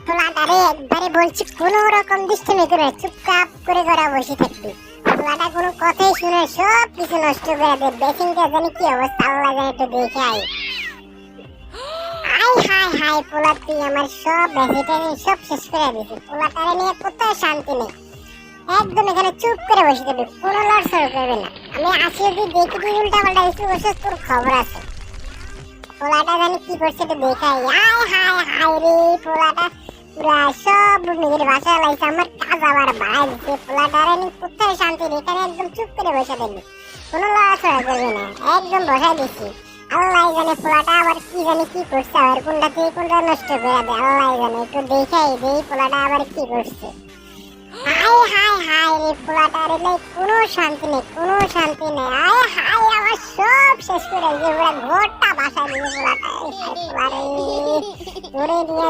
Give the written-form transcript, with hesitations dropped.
পোলাটারে একবারে বলছি কোনো রকম দুষ্টুমি করে চুপচাপ করে ঘরে বসে থাকবি। পোলাটা কোনো কথাই শুনে সব কিছু নষ্ট করে দেয়। বেসিংটা জানি কি অবস্থা, আল্লাহ জানে, একটু দেখে আই। আই হাই হাই, পোলা তুই আমার সব ভেজিটেরিয়ান সব শেষ করে দিছিস। পোলাটারে নিয়ে কোথাও শান্তি নেই, একদম এখানে চুপ করে বসে থাকবি, কোনো লড়সড় করবি না। আমি আসি যদি দেখি তুই উল্টা পাল্টা কিছু করছিস, তোর খবর আছে। পোলাটা জানি কি করছে একটু দেখাই। আয় হায় হায় রে, পোলাটা পুরা সব নিজের বাসায় লাগছে, আমার কাজ আবার বাড়াই দিচ্ছে। পোলাটারে নিয়ে কোথায় শান্তি নেই, এখানে একদম চুপ করে বসে থাকবি, কোনো লড়াচড়া করবি না, একদম বসাই দিচ্ছি। আল্লাহ জানে পোলাটা আবার কি জানি কি করছে, আবার কোনটা থেকে কোনটা নষ্ট করে দেয় আল্লাহ জানে। একটু দেখাই দেই পোলাটা আবার কি করছে। হাই হাই হাই রে, পোলাটার কোনো শান্তি নেই, কোনো শান্তি নেই। আয় হাই, আমার সব শেষ করে দিয়ে পুরা ঘরটা বাসা দিয়ে পোলাটা। পোলারে ধরে নিয়ে